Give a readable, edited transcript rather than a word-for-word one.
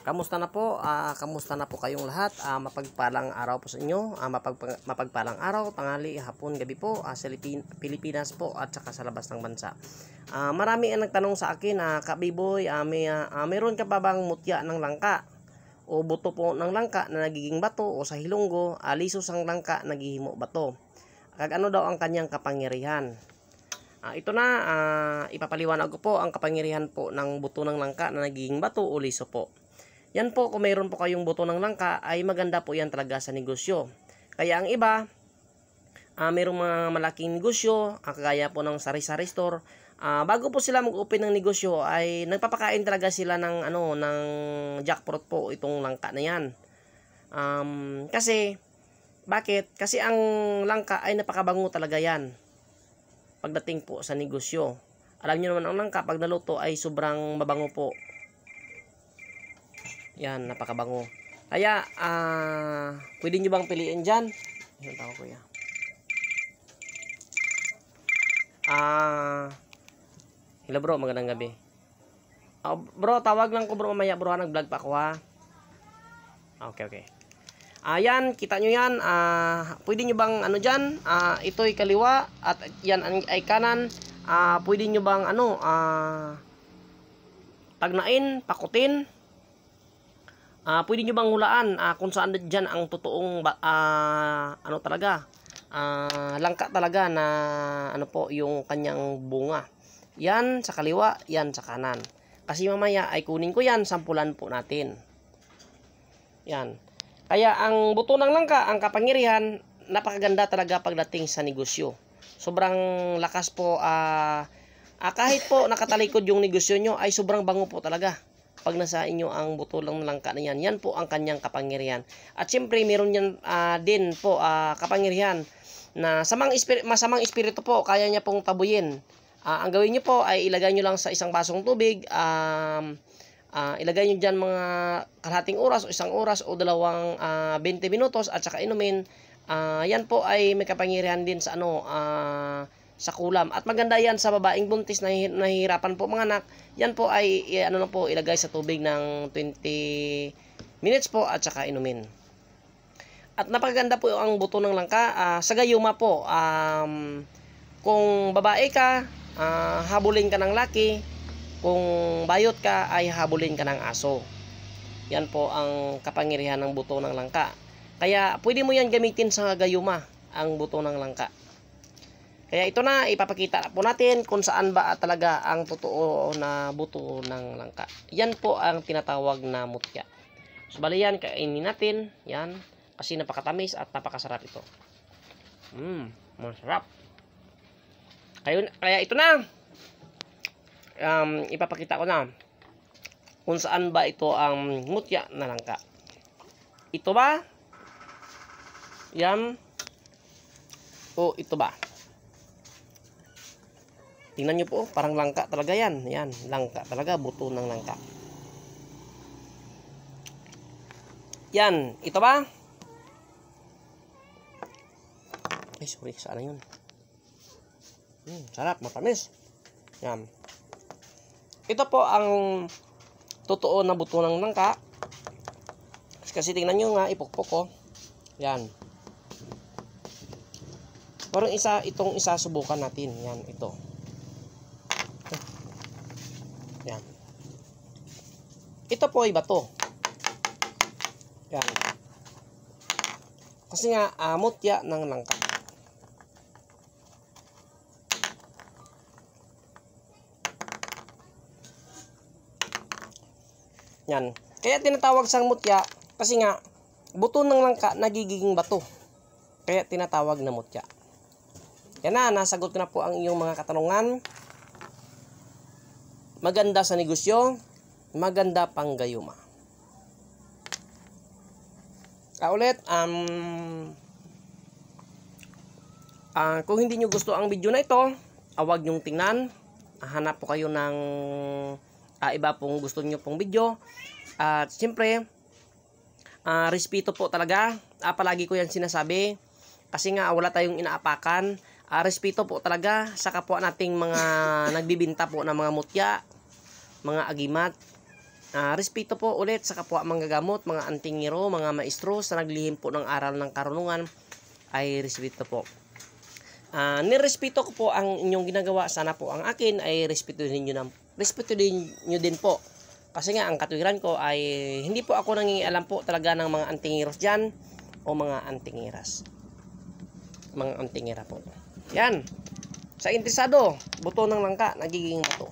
Kamusta na po? Kamusta na po kayong lahat? Mapagpalang araw po sa inyo. Mapagpalang araw, tanghali, hapon, gabi po sa Pilipinas po at saka sa labas ng bansa. Marami ang nagtanong sa akin, Kabiboy, mayroon ka pa bang mutya ng langka? O buto po ng langka na nagiging bato o sa hilonggo, lisos ang langka nagihimo bato. Ano daw ang kanyang kapangyarihan? Ito na, ipapaliwanag ko po ang kapangyarihan po ng buto ng langka na nagiging bato o liso po. Yan po, kung mayroon po kayong buto ng langka, ay maganda po yan talaga sa negosyo. Kaya ang iba, mayroong mga malaking negosyo, kagaya po ng sari-sari store, bago po sila mag-open ng negosyo, ay nagpapakain talaga sila ng, ng jackfruit po itong langka na yan. Bakit? Kasi ang langka ay napakabango talaga yan pagdating po sa negosyo. Alam niyo naman ang langka pag naluto ay sobrang mabango po. Yan, napakabango. Kaya, pwede nyo bang piliin dyan? Yan tawag ko yan. Hello bro, magandang gabi. Bro, tawag lang ko bro mamaya bro, nag-vlog pa ako ha. Okay. Ayan, kita nyo yan. Pwede nyo bang dyan? Ito'y kaliwa at yan ay kanan. Pwede nyo bang tagnain, pakutin. Pwede nyo bang hulaan kung saan dyan ang totoong langka talaga na yung kanyang bunga. Yan sa kaliwa, yan sa kanan. Kasi mamaya ay kunin ko yan, sampulan po natin. Yan. Kaya ang buto ng langka, ang kapangyarihan, napakaganda talaga pagdating sa negosyo. Sobrang lakas po, kahit po nakatalikod yung negosyo nyo, ay sobrang bango po talaga. Pag nasa inyo ang buto ng langka na yan, yan po ang kanyang kapangyarihan. At syempre, meron yan din po kapangyarihan na masamang espiritu po, kaya niya pong tabuyin. Ang gawin nyo po ay ilagay nyo lang sa isang basong tubig, ilagay nyo dyan mga kalahating oras o isang oras o 20 minutos at saka inumin. Yan po ay may kapangyarihan din sa sa kulam. At maganda yan sa babaeng buntis na nahihirapan po mga anak. Yan po ay ilagay sa tubig ng 20 minutes po at saka inumin. At napakaganda po ang buto ng langka. Sa gayuma po, kung babae ka, habulin ka ng laki. Kung bayot ka, ay habulin ka ng aso. Yan po ang kapangyarihan ng buto ng langka. Kaya pwede mo yan gamitin sa gayuma, ang buto ng langka. Kaya ito na, ipapakita po natin kung saan ba talaga ang totoo na buto ng langka. Yan po ang tinatawag na mutya. So bali yan, kainin natin. Yan, kasi napakatamis at napakasarap ito. Masarap. Kaya ito na. Ipapakita ko na kung saan ba ito ang mutya na langka. Ito ba? Yan. O ito ba? Tingnan nyo po, parang langka talaga yan. Yan, langka talaga, buto ng langka. Yan, ito ba? Ay, sorry, saan na yun? Sarap, matamis. Yan. Ito po ang totoo na buto ng langka. Kasi tingnan nyo nga, ipukpok ko. Yan. Parang itong isa subukan natin. Yan, ito. Yan. Ito po ay bato. Yan. Kasi nga, mutya ng langka. Yan. Kaya tinatawag sang mutya kasi nga buto ng langka nagiging bato. Kaya tinatawag na mutya. Yan na, nasagot ko na po ang iyong mga katanungan. Maganda sa negosyo, maganda pang gayuma. Kung hindi nyo gusto ang video na ito, huwag nyong tingnan. Hanap po kayo ng iba pong gusto nyo pong video. At siyempre, respeto po talaga. Palagi ko yan sinasabi. Kasi nga wala tayong inaapakan. Respeto po talaga sa kapwa nating mga nagbibinta po ng mga mutya, mga agimat. Respeto po ulit sa kapwa manggagamot, mga antingero, mga maestro sa naglihim po ng aral ng karunungan, ay respeto po. Nirespeto ko po ang inyong ginagawa. Sana po ang akin ay respeto din nyo din po. Kasi nga ang katwiran ko ay hindi po ako nangingialam po talaga ng mga antingeros dyan o mga antingeras. Mga antingera po. Yan. Sa interesado, buto ng langka, nagiging bato.